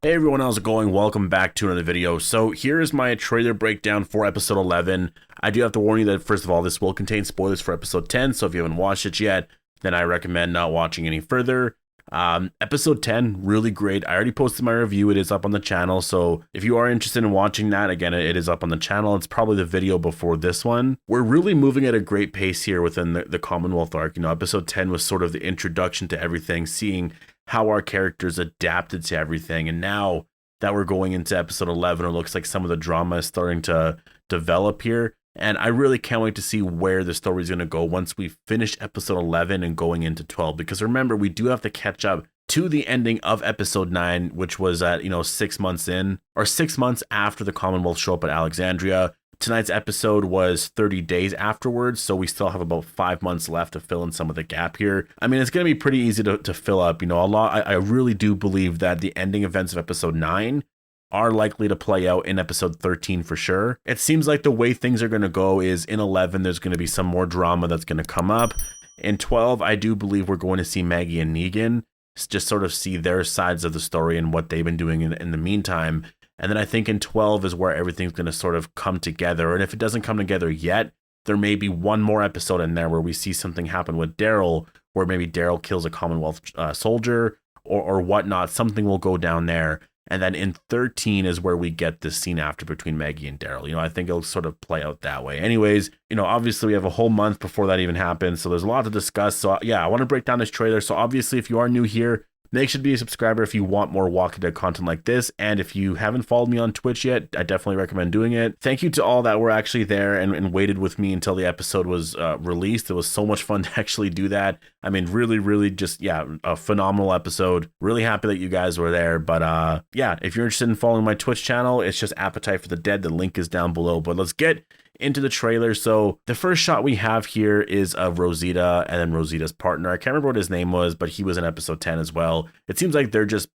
Hey everyone, how's it going? Welcome back to another video. So here is my trailer breakdown for episode 11. I do have to warn you that first of all, this will contain spoilers for episode 10, so if you haven't watched it yet, then I recommend not watching any further. Episode 10, really great. I already posted my review. It is up on the channel, so if you are interested in watching that, again, it is up on the channel. It's probably the video before this one. We're really moving at a great pace here within the Commonwealth arc. You know, episode 10 was sort of the introduction to everything, seeing how our characters adapted to everything. And now that we're going into episode 11, it looks like some of the drama is starting to develop here. And I really can't wait to see where the story is going to go once we finish episode 11 and going into 12. Because remember, we do have to catch up to the ending of episode 9, which was at, 6 months in, or 6 months after the Commonwealth show up at Alexandria. Tonight's episode was 30 days afterwards, so we still have about 5 months left to fill in some of the gap here. I mean, it's going to be pretty easy to fill up. You know, a lot. I really do believe that the ending events of episode 9 are likely to play out in episode 13 for sure. It seems like the way things are going to go is in 11, there's going to be some more drama that's going to come up. In 12, I do believe we're going to see Maggie and Negan just sort of see their sides of the story and what they've been doing in the meantime. And then I think in 12 is where everything's going to sort of come together. And if it doesn't come together yet, there may be one more episode in there where we see something happen with Daryl, where maybe Daryl kills a Commonwealth soldier or whatnot. Something will go down there. And then in 13 is where we get this scene after between Maggie and Daryl. You know, I think it'll sort of play out that way. Anyways, obviously we have a whole month before that even happens. So there's a lot to discuss. So yeah, I want to break down this trailer. So obviously if you are new here, make sure to be a subscriber if you want more Walking Dead content like this. And if you haven't followed me on Twitch yet, I definitely recommend doing it. Thank you to all that were actually there and waited with me until the episode was released. It was so much fun to actually do that. I mean, really just, yeah, a phenomenal episode. Really happy that you guys were there. But yeah, if you're interested in following my Twitch channel, it's just Appetite for the Dead. The link is down below. But let's get into the trailer. So the first shot we have here is of Rosita and then Rosita's partner. I can't remember what his name was, but he was in episode 10 as well. It seems like they're just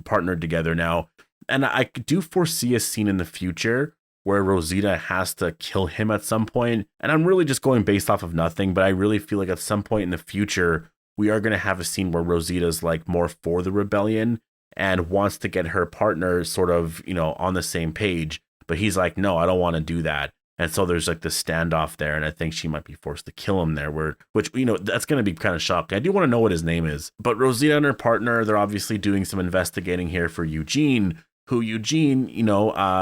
partnered together now. And I do foresee a scene in the future where Rosita has to kill him at some point. And I'm really just going based off of nothing, but I really feel like at some point in the future, we are going to have a scene where Rosita's like more for the rebellion and wants to get her partner sort of, on the same page. But he's like, no, I don't want to do that. And so there's like this standoff there, and I think she might be forced to kill him there, which that's going to be kind of shocking. I do want to know what his name is. But Rosita and her partner, they're obviously doing some investigating here for Eugene,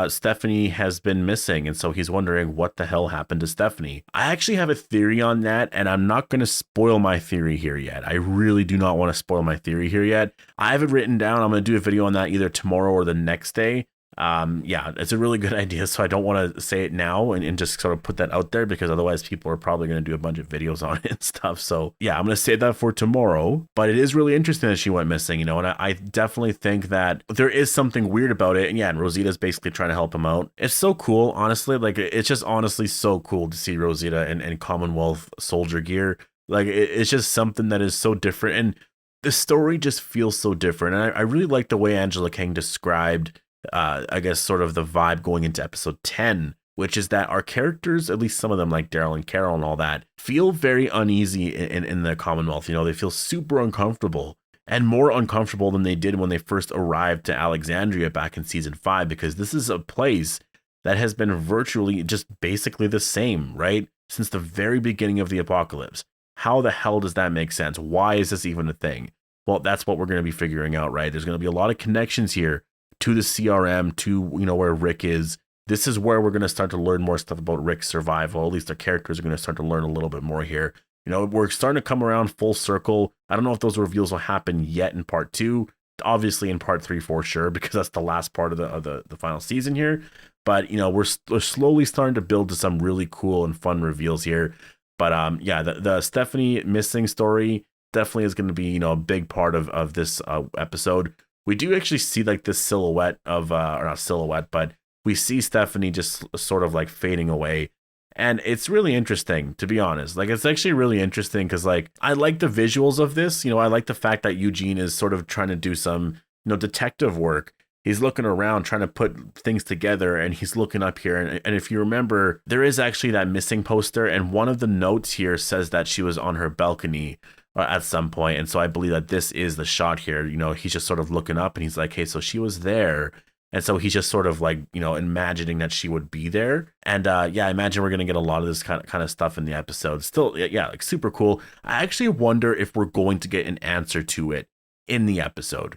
Stephanie has been missing. And so he's wondering what the hell happened to Stephanie. I actually have a theory on that, and I'm not going to spoil my theory here yet. I really do not want to spoil my theory here yet. I have it written down. I'm going to do a video on that either tomorrow or the next day. Yeah, it's a really good idea, so I don't want to say it now and just sort of put that out there, because otherwise people are probably going to do a bunch of videos on it and stuff. So yeah, I'm going to save that for tomorrow. But it is really interesting that she went missing, and I definitely think that there is something weird about it. And yeah, and Rosita's basically trying to help him out. It's so cool, honestly. Like, it's just honestly so cool to see Rosita in Commonwealth soldier gear. Like, it's just something that is so different, and the story just feels so different. And I really like the way Angela Kang described I guess sort of the vibe going into episode 10, which is that our characters, at least some of them like Daryl and Carol and all that, feel very uneasy in the Commonwealth. They feel super uncomfortable, and more uncomfortable than they did when they first arrived to Alexandria back in season 5, because this is a place that has been virtually just basically the same, right? Since the very beginning of the apocalypse. How the hell does that make sense? Why is this even a thing? Well, that's what we're going to be figuring out, right? There's going to be a lot of connections here to the CRM, to where Rick is. This is where we're going to start to learn more stuff about Rick's survival. At least our characters are going to start to learn a little bit more here. We're starting to come around full circle. I don't know if those reveals will happen yet in part 2. Obviously in part 3 for sure, because that's the last part of the final season here. But we're slowly starting to build to some really cool and fun reveals here. But yeah, the Stephanie missing story definitely is going to be a big part of this episode. We do actually see like this silhouette of, or not silhouette, but we see Stephanie just sort of like fading away. And it's really interesting, to be honest. Like, it's actually really interesting because, like, I like the visuals of this. I like the fact that Eugene is sort of trying to do some, detective work. He's looking around trying to put things together, and he's looking up here. And if you remember, there is actually that missing poster, and one of the notes here says that she was on her balcony. at some point. And so I believe that this is the shot here. You know, he's just sort of looking up and he's like, hey, so she was there. And so he's just sort of like, you know, imagining that she would be there. And yeah, I imagine we're going to get a lot of this kind of stuff in the episode. Still, yeah, like super cool. I actually wonder if we're going to get an answer to it in the episode.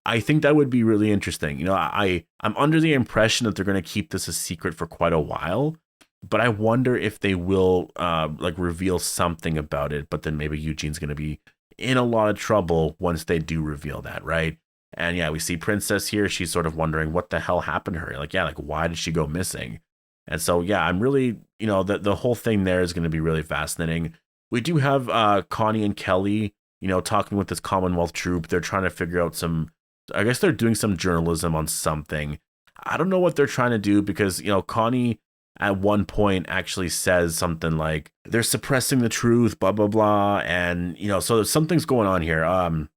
I think that would be really interesting. You know, I'm under the impression that they're going to keep this a secret for quite a while, but I wonder if they will like reveal something about it. But then maybe Eugene's going to be in a lot of trouble once they do reveal that, right? And yeah, we see Princess here. She's sort of wondering what the hell happened to her. Like, yeah, like why did she go missing? And so, yeah, I'm really, you know, the whole thing there is going to be really fascinating. We do have Connie and Kelly, you know, talking with this Commonwealth troop. They're trying to figure out some, I guess they're doing some journalism on something. I don't know what they're trying to do because, you know, Connie at one point actually says something like they're suppressing the truth, blah, blah, blah. And, you know, so something's going on here.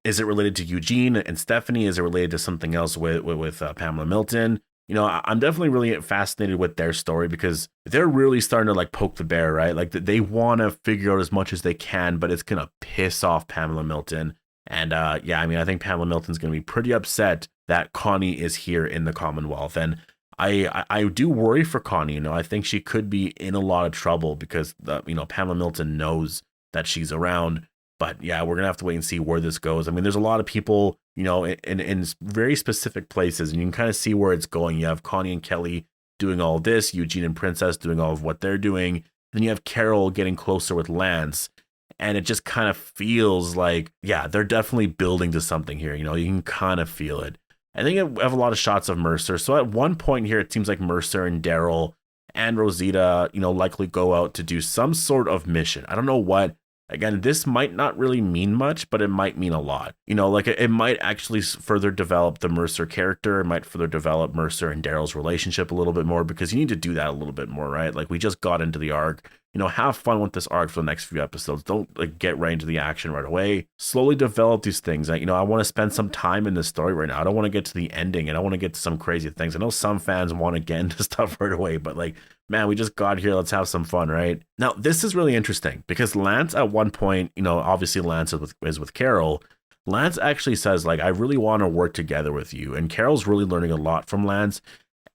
Is it related to Eugene and Stephanie? Is it related to something else with Pamela Milton? You know, I'm definitely really fascinated with their story because they're really starting to like poke the bear, right? Like they want to figure out as much as they can, but it's going to piss off Pamela Milton. And yeah, I mean, I think Pamela Milton's going to be pretty upset that Connie is here in the Commonwealth. And I do worry for Connie. You know, I think she could be in a lot of trouble because you know, Pamela Milton knows that she's around. But yeah, we're gonna have to wait and see where this goes. I mean, there's a lot of people, you know, in very specific places, and you can kind of see where it's going. You have Connie and Kelly doing all this, Eugene and Princess doing all of what they're doing. Then you have Carol getting closer with Lance. And it just kind of feels like, yeah, they're definitely building to something here. You know, you can kind of feel it. I think I have a lot of shots of Mercer. So at one point here, it seems like Mercer and Daryl and Rosita, you know, likely go out to do some sort of mission. I don't know what. Again, this might not really mean much, but it might mean a lot. You know, like it might actually further develop the Mercer character. It might further develop Mercer and Daryl's relationship a little bit more because you need to do that a little bit more, right? Like we just got into the arc. You know, have fun with this arc for the next few episodes. Don't like get right into the action right away. Slowly develop these things. You know, I want to spend some time in this story right now. I don't want to get to the ending and I want to get to some crazy things. I know some fans want to get into stuff right away, but like, man, we just got here. Let's have some fun, right? Now, this is really interesting because Lance at one point, you know, obviously Lance is with Carol. Lance actually says, like, I really want to work together with you. And Carol's really learning a lot from Lance.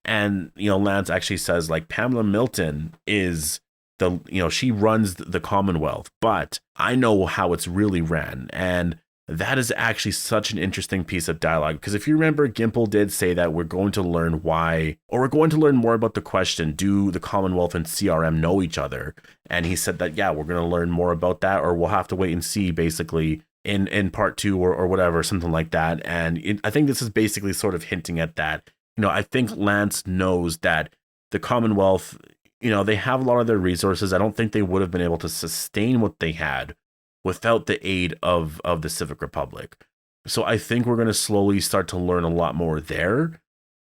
And, you know, Lance actually says, like, Pamela Milton is the, you know, she runs the Commonwealth, but I know how it's really ran. And that is actually such an interesting piece of dialogue because if you remember, Gimple did say that we're going to learn why, or we're going to learn more about the question, do the Commonwealth and CRM know each other? And he said that, yeah, we're going to learn more about that, or we'll have to wait and see basically in part 2 or whatever, something like that. And I think this is basically sort of hinting at that. You know, I think Lance knows that the Commonwealth, you know, they have a lot of their resources. I don't think they would have been able to sustain what they had without the aid of the Civic Republic. So I think we're going to slowly start to learn a lot more there.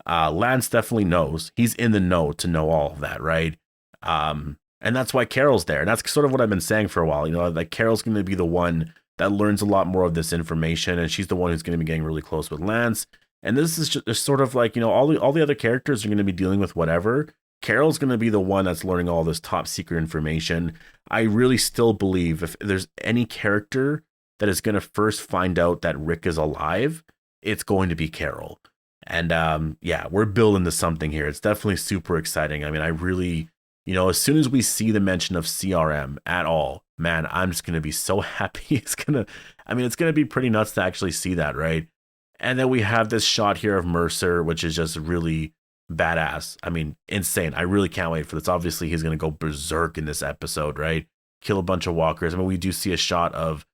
Lance definitely knows. He's in the know to know all of that, right? And that's why Carol's there. And that's sort of what I've been saying for a while. You know, like Carol's going to be the one that learns a lot more of this information, and she's the one who's going to be getting really close with Lance. And this is just sort of like, you know, all the other characters are going to be dealing with whatever. Carol's going to be the one that's learning all this top secret information. I really still believe if there's any character that is going to first find out that Rick is alive, it's going to be Carol. And yeah, we're building to something here. It's definitely super exciting. I mean, I really, you know, as soon as we see the mention of CRM at all, man, I'm just going to be so happy. It's going to be pretty nuts to actually see that, right? And then we have this shot here of Mercer, which is just really badass. I mean, insane. I really can't wait for this. Obviously, he's going to go berserk in this episode, right? Kill a bunch of walkers. I mean, we do see a shot of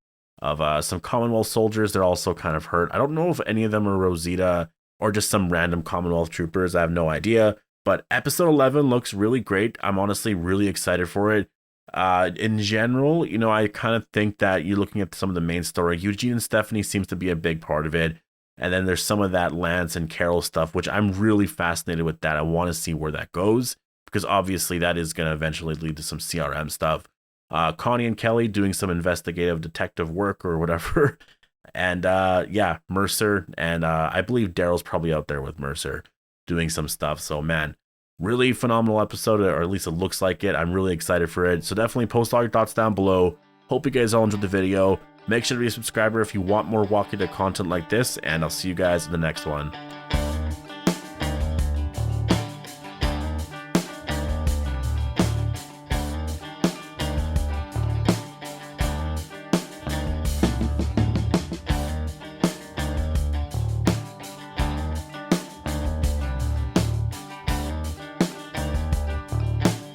some Commonwealth soldiers. They're also kind of hurt. I don't know if any of them are Rosita or just some random Commonwealth troopers. I have no idea. But episode 11 looks really great. I'm honestly really excited for it. In general, you know, I kind of think that you're looking at some of the main story. Eugene and Stephanie seems to be a big part of it. And then there's some of that Lance and Carol stuff, which I'm really fascinated with that. I want to see where that goes, because obviously that is going to eventually lead to some CRM stuff. Connie and Kelly doing some investigative detective work or whatever. And yeah, Mercer. And I believe Daryl's probably out there with Mercer doing some stuff. So man, really phenomenal episode, or at least it looks like it. I'm really excited for it. So definitely post all your thoughts down below. Hope you guys all enjoyed the video. Make sure to be a subscriber if you want more Walking Dead content like this, and I'll see you guys in the next one.